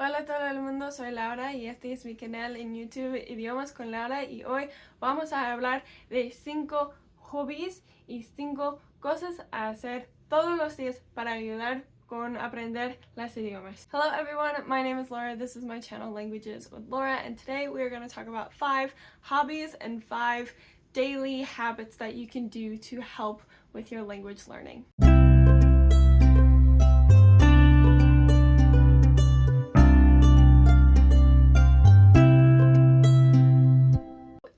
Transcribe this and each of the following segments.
Hola a todo el mundo, soy Laura y este es mi canal en YouTube Idiomas con Laura y hoy vamos a hablar de 5 hobbies y 5 cosas a hacer todos los días para ayudar con aprender los idiomas. Hello everyone, my name is Laura, this is my channel Languages with Laura, and today we are going to talk about 5 hobbies and 5 daily habits that you can do to help with your language learning.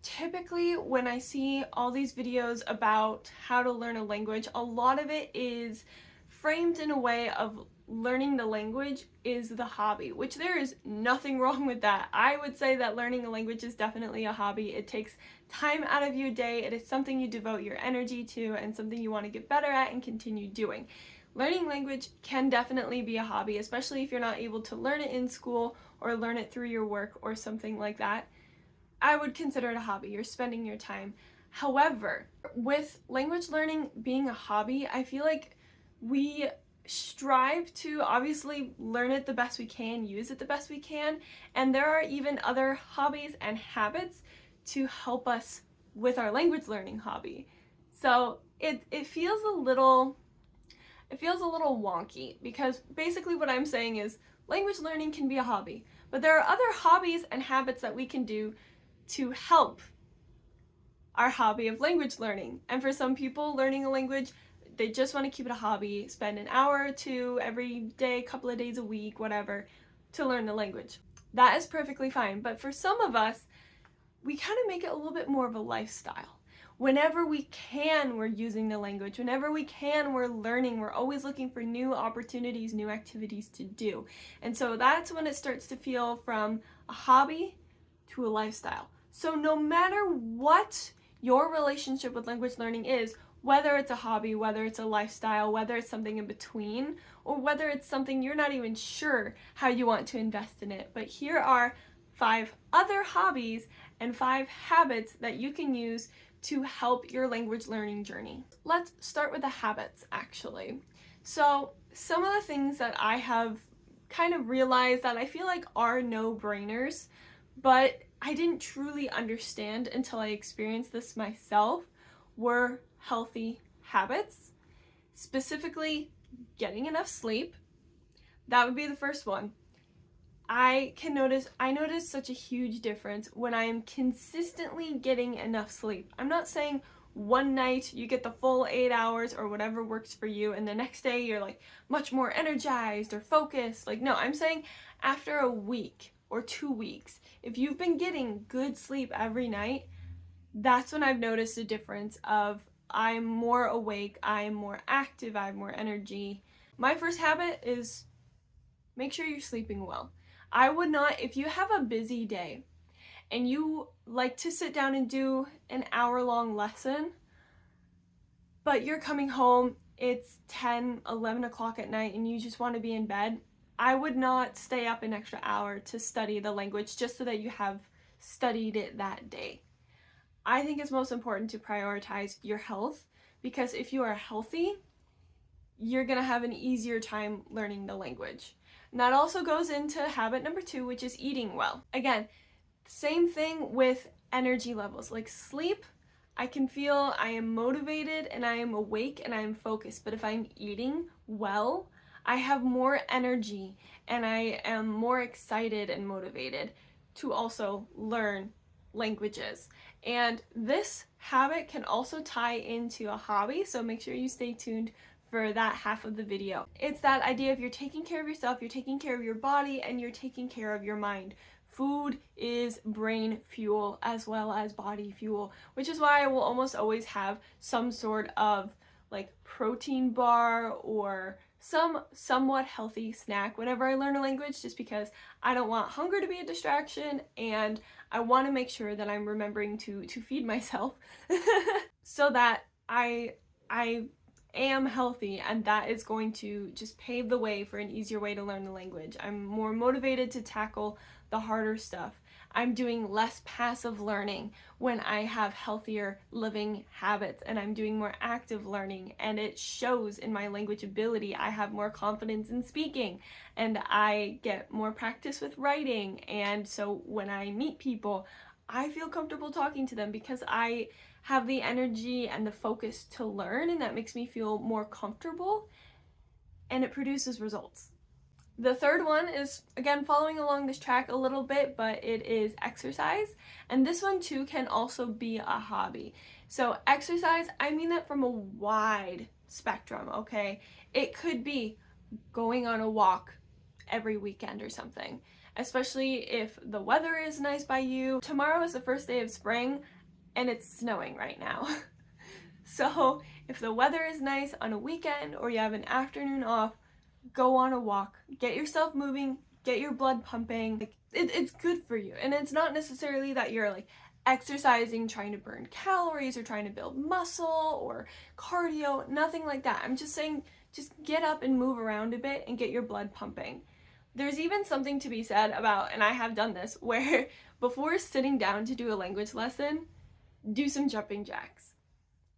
Typically, when I see all these videos about how to learn a language, a lot of it is framed in a way of learning the language is the hobby, which there is nothing wrong with that. I would say that learning a language is definitely a hobby. It takes time out of your day. It is something you devote your energy to and something you want to get better at and continue doing. Learning language can definitely be a hobby, especially if you're not able to learn it in school or learn it through your work or something like that. I would consider it a hobby. You're spending your time. However, with language learning being a hobby, I feel like we strive to obviously learn it the best we can, use it the best we can, and there are even other hobbies and habits to help us with our language learning hobby. So it feels a little wonky because basically what I'm saying is language learning can be a hobby, but there are other hobbies and habits that we can do to help our hobby of language learning. And for some people, learning a language, they just want to keep it a hobby, spend an hour or two every day, couple of days a week, whatever, to learn the language. That is perfectly fine. But for some of us, we kind of make it a little bit more of a lifestyle. Whenever we can, we're using the language. Whenever we can, we're learning. We're always looking for new opportunities, new activities to do. And so that's when it starts to feel from a hobby to a lifestyle. So no matter what your relationship with language learning is, whether it's a hobby, whether it's a lifestyle, whether it's something in between, or whether it's something you're not even sure how you want to invest in it, but here are 5 other hobbies and 5 habits that you can use to help your language learning journey. Let's start with the habits, actually. So some of the things that I have kind of realized that I feel like are no-brainers, but I didn't truly understand until I experienced this myself, were healthy habits, specifically getting enough sleep. That would be the first one. I notice such a huge difference when I am consistently getting enough sleep. I'm not saying one night you get the full 8 hours or whatever works for you and the next day you're like much more energized or focused. Like, no, I'm saying after a week or 2 weeks, if you've been getting good sleep every night, that's when I've noticed a difference of I'm more awake, I'm more active, I have more energy. My first habit is make sure you're sleeping well. I would not, if you have a busy day and you like to sit down and do an hour-long lesson, but you're coming home, it's 10, 11 o'clock at night and you just want to be in bed, I would not stay up an extra hour to study the language just so that you have studied it that day. I think it's most important to prioritize your health, because if you are healthy, you're going to have an easier time learning the language. And that also goes into habit number 2, which is eating well. Again, same thing with energy levels. Like sleep, I can feel I am motivated and I am awake and I am focused. But if I'm eating well, I have more energy and I am more excited and motivated to also learn languages. And this habit can also tie into a hobby, so make sure you stay tuned for that half of the video. It's that idea of you're taking care of yourself, you're taking care of your body, and you're taking care of your mind. Food is brain fuel as well as body fuel, which is why I will almost always have some sort of like protein bar or some somewhat healthy snack whenever I learn a language, just because I don't want hunger to be a distraction and I want to make sure that I'm remembering to feed myself so that I am healthy, and that is going to just pave the way for an easier way to learn the language. I'm more motivated to tackle the harder stuff I'm doing less passive learning when I have healthier living habits, and I'm doing more active learning, and it shows in my language ability. I have more confidence in speaking, and I get more practice with writing, and so when I meet people, I feel comfortable talking to them because I have the energy and the focus to learn, and that makes me feel more comfortable, and it produces results. The third one is, again, following along this track a little bit, but it is exercise. And this one too can also be a hobby. So exercise, I mean that from a wide spectrum, okay? It could be going on a walk every weekend or something, especially if the weather is nice by you. Tomorrow is the first day of spring and it's snowing right now. So if the weather is nice on a weekend or you have an afternoon off, go on a walk, get yourself moving, get your blood pumping. Like, it's good for you. And it's not necessarily that you're like exercising, trying to burn calories or trying to build muscle or cardio, nothing like that. I'm just saying, just get up and move around a bit and get your blood pumping. There's even something to be said about, and I have done this, where before sitting down to do a language lesson, do some jumping jacks.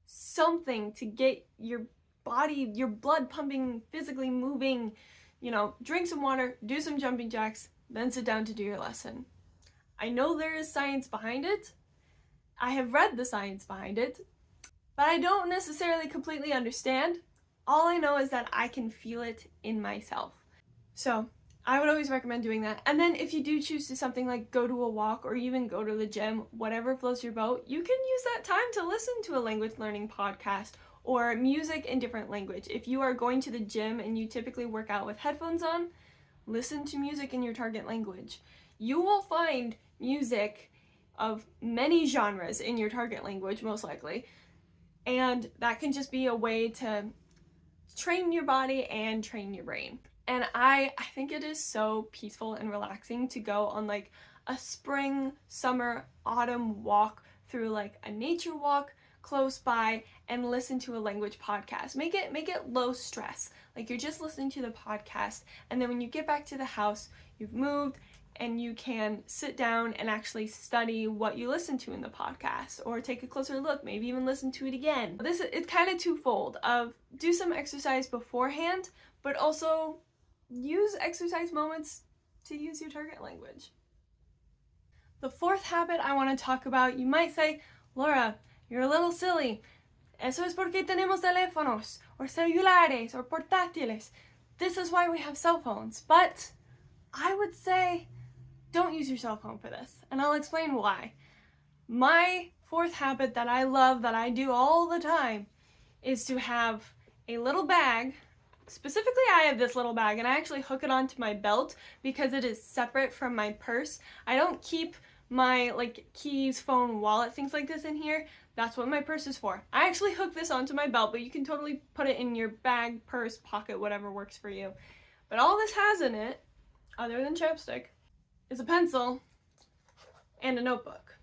Something to get your body, your blood pumping, physically moving, drink some water, do some jumping jacks, then sit down to do your lesson. I know there is science behind it. I have read the science behind it, but I don't necessarily completely understand. All I know is that I can feel it in myself. So I would always recommend doing that. And then if you do choose to something like go to a walk or even go to the gym, whatever floats your boat, you can use that time to listen to a language learning podcast or music in different language. If you are going to the gym and you typically work out with headphones on, listen to music in your target language. You will find music of many genres in your target language, most likely, and that can just be a way to train your body and train your brain. And I think it is so peaceful and relaxing to go on like a spring, summer, autumn walk through like a nature walk close by and listen to a language podcast. Make it low stress. Like you're just listening to the podcast, and then when you get back to the house, you've moved and you can sit down and actually study what you listen to in the podcast or take a closer look, maybe even listen to it again. It's kind of twofold of do some exercise beforehand, but also use exercise moments to use your target language. The fourth habit I want to talk about, you might say, Laura, you're a little silly. Eso es porque tenemos teléfonos, or celulares, or portátiles. This is why we have cell phones. But I would say, don't use your cell phone for this. And I'll explain why. My fourth habit that I love, that I do all the time, is to have a little bag. Specifically, I have this little bag, and I actually hook it onto my belt because it is separate from my purse. I don't keep my keys, phone, wallet, things like this in here. That's what my purse is for. I actually hook this onto my belt, but you can totally put it in your bag, purse, pocket, whatever works for you. But all this has in it, other than chapstick, is a pencil and a notebook.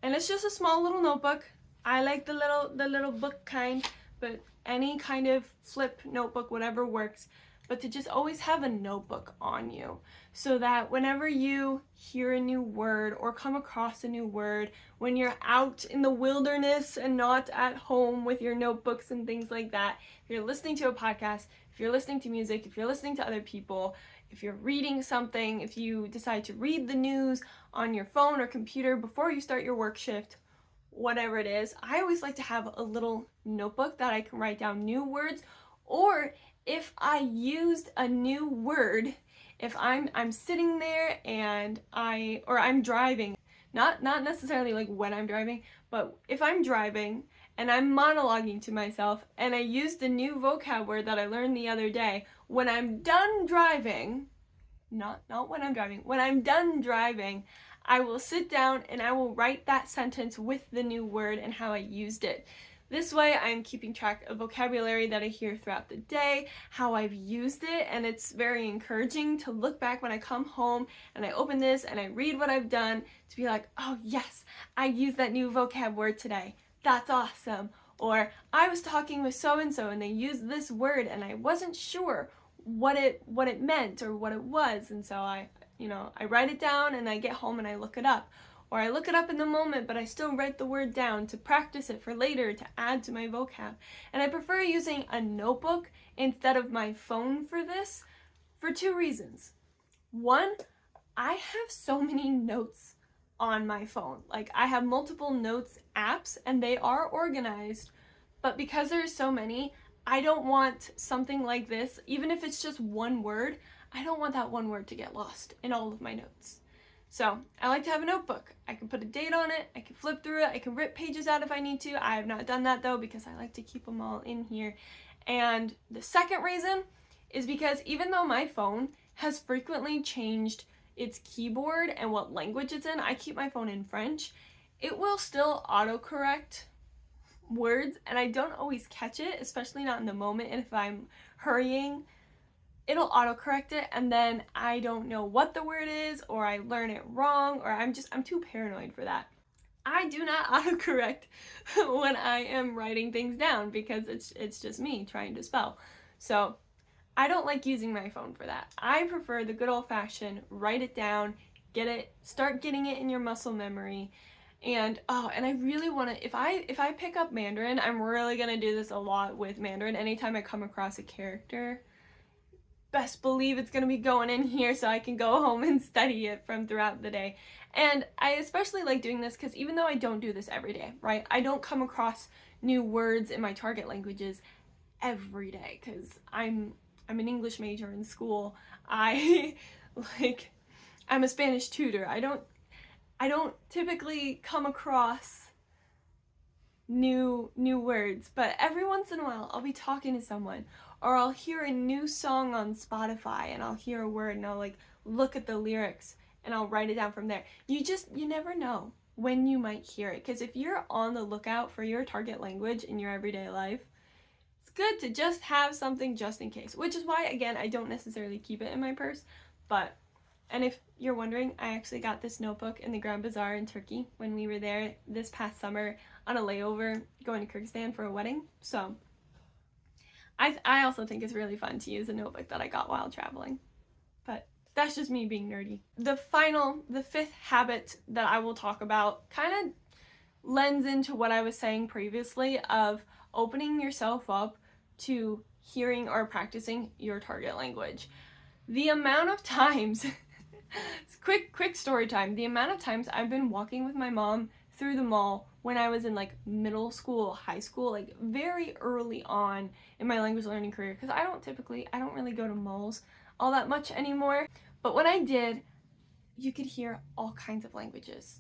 And it's just a small little notebook. I like the little book kind, but any kind of flip notebook, whatever works. But to just always have a notebook on you so that whenever you hear a new word or come across a new word, when you're out in the wilderness and not at home with your notebooks and things like that, if you're listening to a podcast, if you're listening to music, if you're listening to other people, if you're reading something, if you decide to read the news on your phone or computer before you start your work shift, whatever it is, I always like to have a little notebook that I can write down new words, or if I used a new word, if I'm sitting there and I'm driving, not necessarily like when I'm driving, but if I'm driving and I'm monologuing to myself and I used a new vocab word that I learned the other day, when I'm done driving, not when I'm driving, when I'm done driving, I will sit down and I will write that sentence with the new word and how I used it. This way I'm keeping track of vocabulary that I hear throughout the day, how I've used it, and it's very encouraging to look back when I come home and I open this and I read what I've done to be like, oh yes, I used that new vocab word today. That's awesome. Or I was talking with so-and-so and they used this word and I wasn't sure what it meant or what it was, and so I I write it down and I get home and I look it up. Or I look it up in the moment, but I still write the word down to practice it for later to add to my vocab. And I prefer using a notebook instead of my phone for this for 2 reasons. One, I have so many notes on my phone. Like, I have multiple notes apps and they are organized, but because there's so many, I don't want something like this, even if it's just one word, I don't want that one word to get lost in all of my notes. So I like to have a notebook. I can put a date on it, I can flip through it, I can rip pages out if I need to. I have not done that though because I like to keep them all in here. And the second reason is because even though my phone has frequently changed its keyboard and what language it's in, I keep my phone in French, it will still autocorrect words and I don't always catch it, especially not in the moment. And if I'm hurrying, it'll autocorrect it and then I don't know what the word is, or I learn it wrong, or I'm too paranoid for that. I do not autocorrect when I am writing things down because it's just me trying to spell. So I don't like using my phone for that. I prefer the good old-fashioned write it down, start getting it in your muscle memory. And I really want to, if I pick up Mandarin, I'm really going to do this a lot with Mandarin. Anytime I come across a character, best believe it's going to be going in here so I can go home and study it from throughout the day. And I especially like doing this because even though I don't do this every day, right? I don't come across new words in my target languages every day because I'm an English major in school. I'm a Spanish tutor. I don't typically come across new words, but every once in a while I'll be talking to someone or I'll hear a new song on Spotify and I'll hear a word and I'll like look at the lyrics and I'll write it down from there. You never know when you might hear it, because if you're on the lookout for your target language in your everyday life, it's good to just have something just in case, which is why, again, I don't necessarily keep it in my purse. And if you're wondering, I actually got this notebook in the Grand Bazaar in Turkey when we were there this past summer on a layover going to Kyrgyzstan for a wedding. So I also think it's really fun to use a notebook that I got while traveling. But that's just me being nerdy. The 5th habit that I will talk about kind of lends into what I was saying previously of opening yourself up to hearing or practicing your target language. The amount of times, quick story time, the amount of times I've been walking with my mom through the mall when I was in like middle school, high school, like very early on in my language learning career, because I don't really go to malls all that much anymore. But when I did, you could hear all kinds of languages.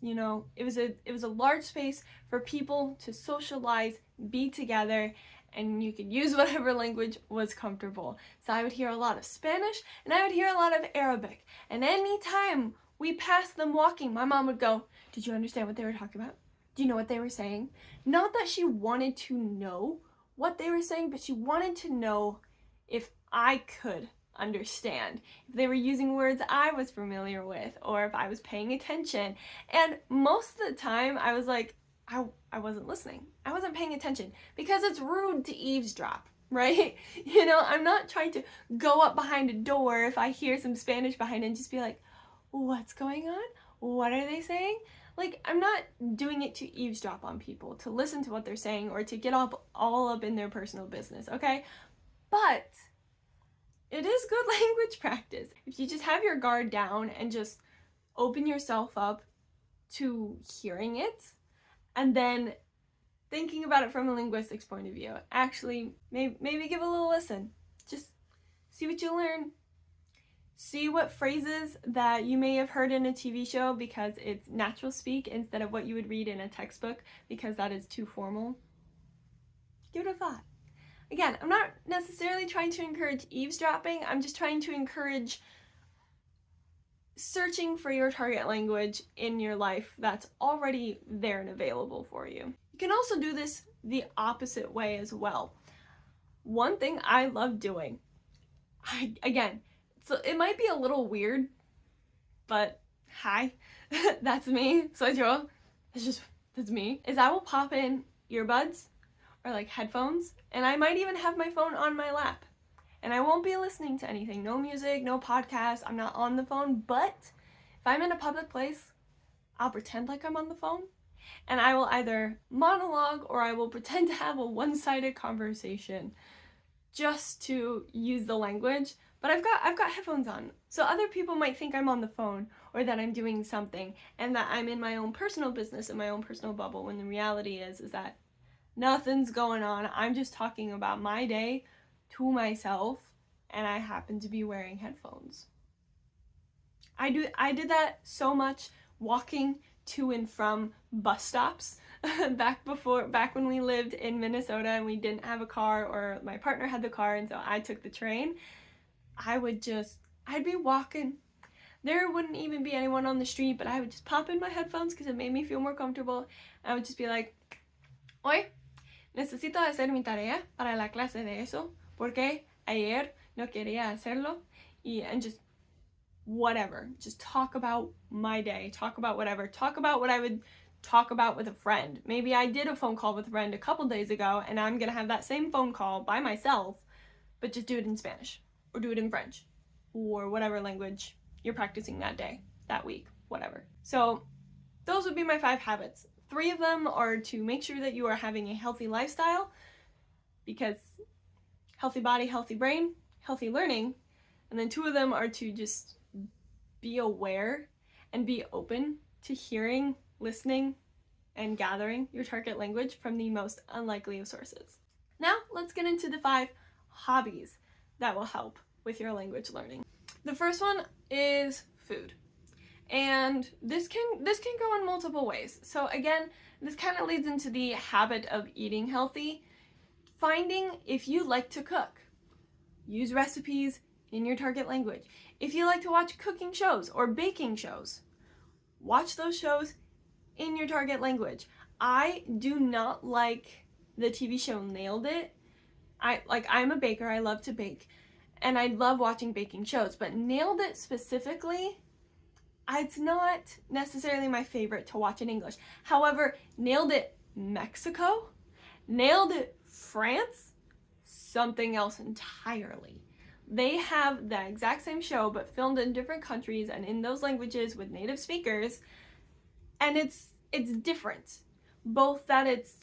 It was a large space for people to socialize, be together, and you could use whatever language was comfortable. So I would hear a lot of Spanish and I would hear a lot of Arabic. And anytime we passed them walking, my mom would go, "Did you understand what they were talking about? Do you know what they were saying?" Not that she wanted to know what they were saying, but she wanted to know if I could understand, if they were using words I was familiar with, or if I was paying attention. And most of the time I was like, I wasn't listening. I wasn't paying attention because it's rude to eavesdrop, right? I'm not trying to go up behind a door if I hear some Spanish behind it and just be like, what's going on? What are they saying? Like, I'm not doing it to eavesdrop on people, to listen to what they're saying, or to get all up in their personal business, okay? But it is good language practice. If you just have your guard down and just open yourself up to hearing it, and then thinking about it from a linguistics point of view, actually maybe give a little listen. Just see what you learn. See what phrases that you may have heard in a TV show because it's natural speak instead of what you would read in a textbook because that is too formal. Give it a thought. Again, I'm not necessarily trying to encourage eavesdropping. I'm just trying to encourage searching for your target language in your life that's already there and available for you. You can also do this the opposite way as well. One thing I love doing, so it might be a little weird, but hi, that's me. So that's me. Is I will pop in earbuds or like headphones, and I might even have my phone on my lap. and I won't be listening to anything. No music, no podcast. I'm not on the phone, but if I'm in a public place, I'll pretend like I'm on the phone, and I will either monologue or I will pretend to have a one-sided conversation just to use the language. But I've got headphones on, so other people might think I'm on the phone or that I'm doing something and that I'm in my own personal business, in my own personal bubble, when the reality is that nothing's going on. I'm just talking about my day to myself, and I happen to be wearing headphones. I did that so much walking to and from bus stops back when we lived in Minnesota and we didn't have a car, or my partner had the car and so I took the train. I'd be walking. There wouldn't even be anyone on the street, but I would just pop in my headphones because it made me feel more comfortable. I would just be like, hoy, necesito hacer mi tarea para la clase de eso, porque ayer no quería hacerlo, and just whatever. Just talk about my day, talk about whatever, talk about what I would talk about with a friend. Maybe I did a phone call with a friend a couple days ago, and I'm gonna have that same phone call by myself, but just do it in Spanish, or do it in French, or whatever language you're practicing that day, that week, whatever. So those would be my 5 habits. 3 of them are to make sure that you are having a healthy lifestyle, because healthy body, healthy brain, healthy learning. And then 2 of them are to just be aware and be open to hearing, listening, and gathering your target language from the most unlikely of sources. Now let's get into the 5 hobbies that will help with your language learning. The first one is food. And this can go in multiple ways. So again, this kind of leads into the habit of eating healthy. Finding if you like to cook. Use recipes in your target language. If you like to watch cooking shows or baking shows, watch those shows in your target language. I do not like the TV show Nailed It. I'm a baker, I love to bake, and I love watching baking shows, but Nailed It specifically, it's not necessarily my favorite to watch in English. However, Nailed It Mexico, Nailed It France, something else entirely. They have the exact same show but filmed in different countries and in those languages with native speakers, and it's different. Both that it's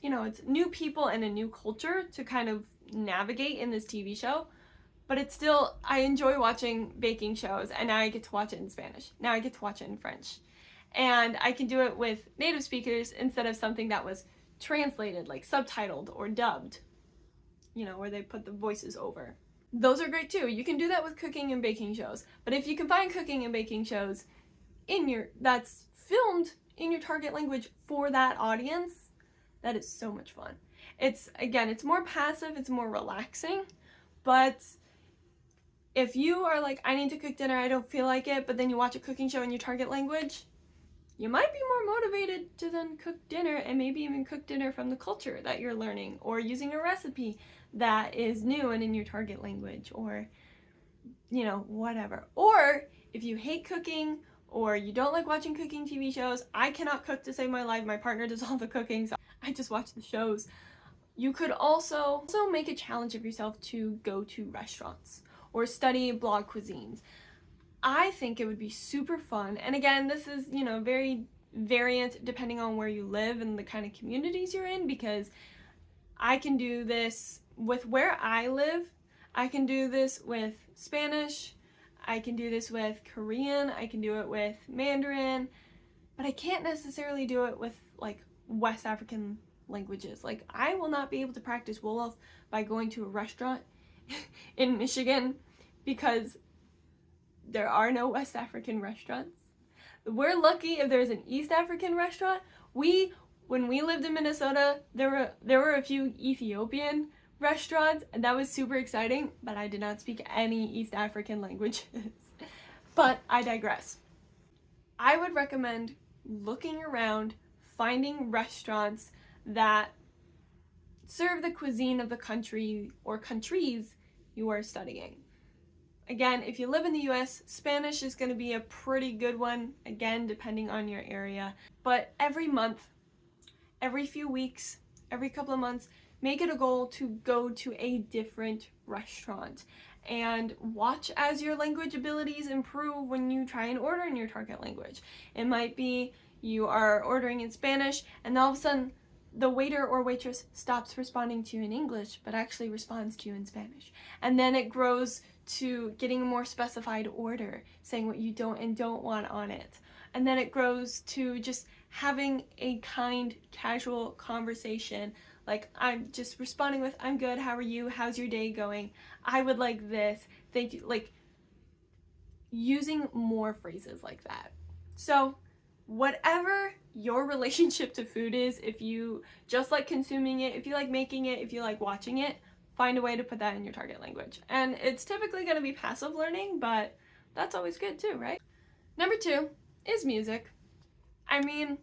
new people and a new culture to kind of navigate in this TV show, but it's still, I enjoy watching baking shows, and now I get to watch it in Spanish. Now I get to watch it in French. And I can do it with native speakers instead of something that was translated, like subtitled or dubbed, where they put the voices over. Those are great too. You can do that with cooking and baking shows. But if you can find cooking and baking shows that's filmed in your target language for that audience, that is so much fun. It's more passive, it's more relaxing, but if you are like, I need to cook dinner, I don't feel like it, but then you watch a cooking show in your target language, you might be more motivated to then cook dinner, and maybe even cook dinner from the culture that you're learning, or using a recipe that is new and in your target language, or whatever. Or if you hate cooking or you don't like watching cooking TV shows, I cannot cook to save my life. My partner does all the cooking, so I just watch the shows. You could also make a challenge of yourself to go to restaurants or study blog cuisines. I think it would be super fun. And again, this is, very variant depending on where you live and the kind of communities you're in, because I can do this with where I live. I can do this with Spanish. I can do this with Korean. I can do it with Mandarin, but I can't necessarily do it with like West African languages. Like, I will not be able to practice Wolof by going to a restaurant in Michigan, because there are no West African restaurants. We're lucky if there's an East African restaurant. When we lived in Minnesota, there were a few Ethiopian restaurants, and that was super exciting, but I did not speak any East African languages. But I digress. I would recommend looking around, finding restaurants that serve the cuisine of the country or countries you are studying. Again, if you live in the US, Spanish is going to be a pretty good one, again, depending on your area. But every month, every few weeks, every couple of months, make it a goal to go to a different restaurant and watch as your language abilities improve when you try and order in your target language. It might be you are ordering in Spanish and all of a sudden the waiter or waitress stops responding to you in English but actually responds to you in Spanish. And then it grows to getting a more specified order, saying what you don't and don't want on it. And then it grows to just having a kind, casual conversation. Like, I'm just responding with, I'm good, how are you, how's your day going, I would like this, thank you. Like, using more phrases like that. So whatever your relationship to food is, if you just like consuming it, if you like making it, if you like watching it, find a way to put that in your target language. And it's typically going to be passive learning, but that's always good too, right? Number 2 is music. I mean,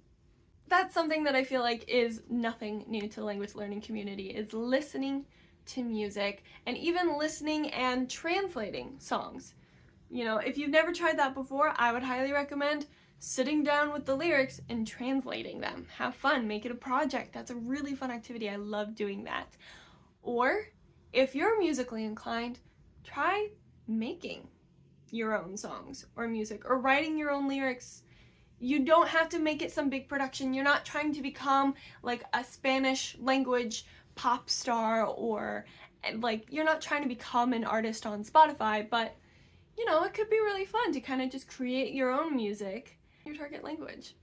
that's something that I feel like is nothing new to the language learning community, is listening to music and even listening and translating songs. You know, if you've never tried that before, I would highly recommend sitting down with the lyrics and translating them. Have fun, make it a project. That's a really fun activity. I love doing that. Or if you're musically inclined, try making your own songs or music or writing your own lyrics. You don't have to make it some big production. You're not trying to become like a Spanish language pop star, or like you're not trying to become an artist on Spotify, but you know, it could be really fun to kind of just create your own music in your target language.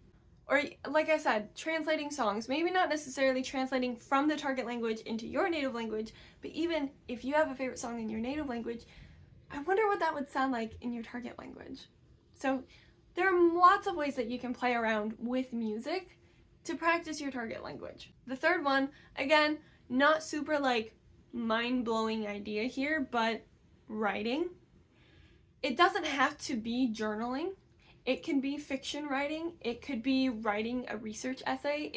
Or like I said, translating songs, maybe not necessarily translating from the target language into your native language, but even if you have a favorite song in your native language, I wonder what that would sound like in your target language. So there are lots of ways that you can play around with music to practice your target language. The third one, again, not super like mind-blowing idea here, but writing. It doesn't have to be journaling. It can be fiction writing. It could be writing a research essay.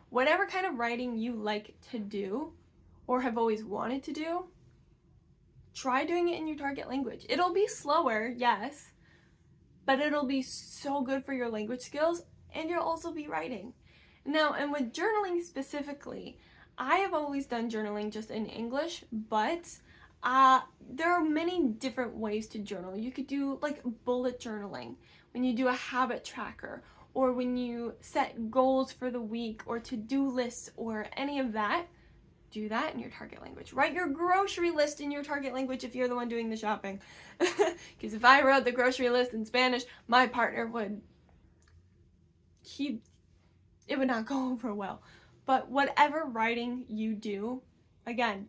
Whatever kind of writing you like to do or have always wanted to do, try doing it in your target language. It'll be slower, yes, but it'll be so good for your language skills, and you'll also be writing. Now, and with journaling specifically, I have always done journaling just in English, but there are many different ways to journal. You could do like bullet journaling when you do a habit tracker, or when you set goals for the week or to-do lists or any of that. Do that in your target language. Write your grocery list in your target language if you're the one doing the shopping. Because if I wrote the grocery list in Spanish, my partner it would not go over well. But whatever writing you do, again,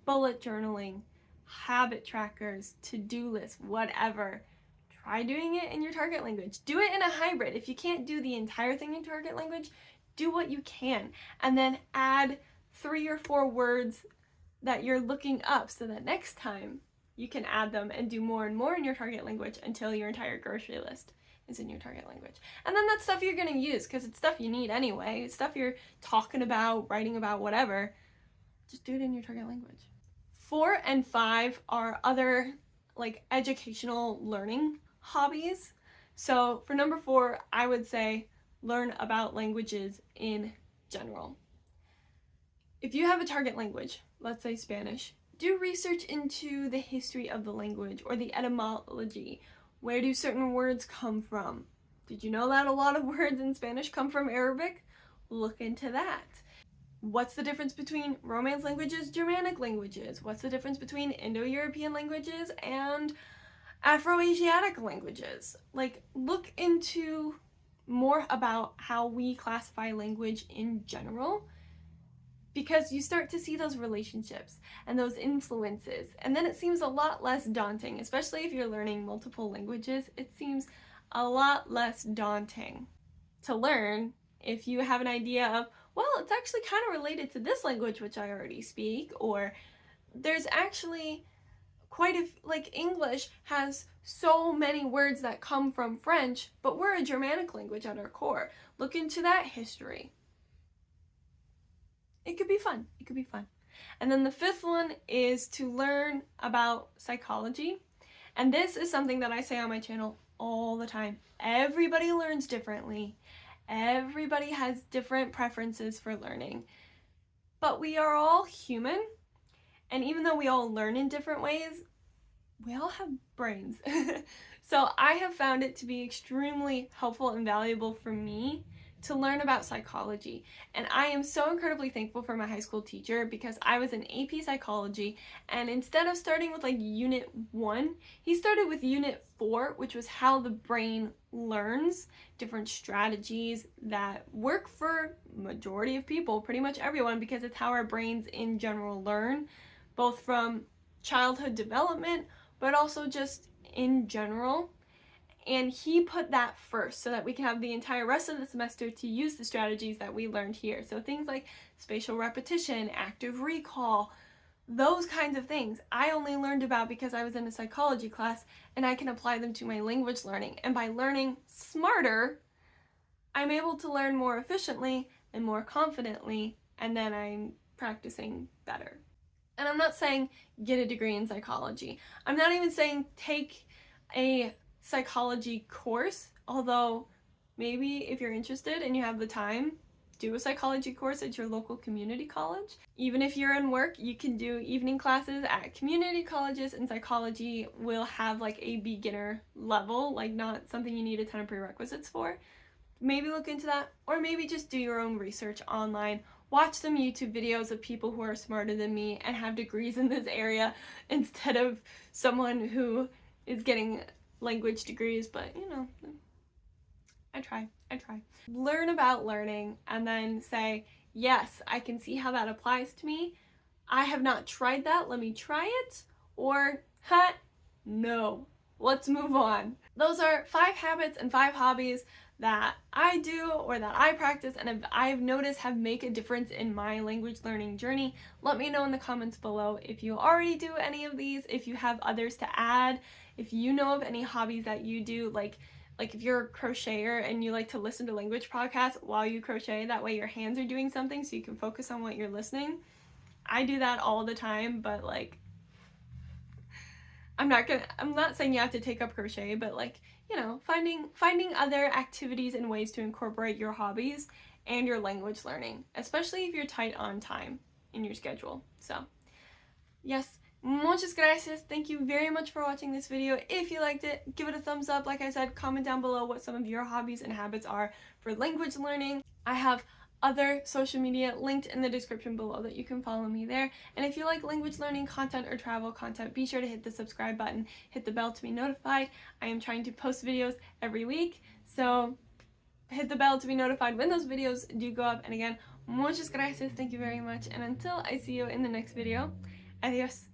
bullet journaling, habit trackers, to-do lists, whatever, try doing it in your target language. Do it in a hybrid. If you can't do the entire thing in target language, do what you can, and then add 3 or 4 words that you're looking up so that next time you can add them and do more and more in your target language until your entire grocery list is in your target language. And then that's stuff you're going to use because it's stuff you need anyway. It's stuff you're talking about, writing about, whatever. Just do it in your target language. 4 and 5 are other like educational learning hobbies. So for number 4, I would say learn about languages in general. If you have a target language, let's say Spanish, do research into the history of the language or the etymology. Where do certain words come from? Did you know that a lot of words in Spanish come from Arabic? Look into that. What's the difference between Romance languages, Germanic languages? What's the difference between Indo-European languages and Afro-Asiatic languages? Like, look into more about how we classify language in general, because you start to see those relationships and those influences, and then it seems a lot less daunting, especially if you're learning multiple languages. It seems a lot less daunting to learn if you have an idea of, well, it's actually kind of related to this language which I already speak, or there's actually like English has so many words that come from French, but we're a Germanic language at our core. Look into that history. It could be fun. It could be fun. And then the 5th one is to learn about psychology. And this is something that I say on my channel all the time. Everybody learns differently. Everybody has different preferences for learning. But we are all human. And even though we all learn in different ways, we all have brains. So I have found it to be extremely helpful and valuable for me to learn about psychology. And I am so incredibly thankful for my high school teacher because I was in AP psychology, and instead of starting with like unit 1, he started with unit 4, which was how the brain learns, different strategies that work for majority of people, pretty much everyone, because it's how our brains in general learn, both from childhood development but also just in general. And he put that first so that we can have the entire rest of the semester to use the strategies that we learned here. So things like spatial repetition, active recall, those kinds of things I only learned about because I was in a psychology class, and I can apply them to my language learning. And by learning smarter, I'm able to learn more efficiently and more confidently, and then I'm practicing better. And I'm not saying get a degree in psychology. I'm not even saying take a psychology course, although maybe if you're interested and you have the time, do a psychology course at your local community college. Even if you're in work, you can do evening classes at community colleges, and psychology will have like a beginner level, like not something you need a ton of prerequisites for. Maybe look into that, or maybe just do your own research online. Watch some YouTube videos of people who are smarter than me and have degrees in this area instead of someone who is getting language degrees, but you know, I try. Learn about learning and then say, yes, I can see how that applies to me. I have not tried that, let me try it. Or, no, let's move on. Those are 5 habits and 5 hobbies that I do or that I practice and I've noticed have made a difference in my language learning journey. Let me know in the comments below if you already do any of these, if you have others to add, if you know of any hobbies that you do, like if you're a crocheter and you like to listen to language podcasts while you crochet, that way your hands are doing something so you can focus on what you're listening. I do that all the time, but like I'm not saying you have to take up crochet, but like, you know, finding other activities and ways to incorporate your hobbies and your language learning, especially if you're tight on time in your schedule. So, yes, muchas gracias. Thank you very much for watching this video. If you liked it, give it a thumbs up. Like I said, comment down below what some of your hobbies and habits are for language learning. I have other social media linked in the description below that you can follow me there. And if you like language learning content or travel content, be sure to hit the subscribe button, hit the bell to be notified. I am trying to post videos every week, so hit the bell to be notified when those videos do go up. And again, muchas gracias, thank you very much, and until I see you in the next video, adios.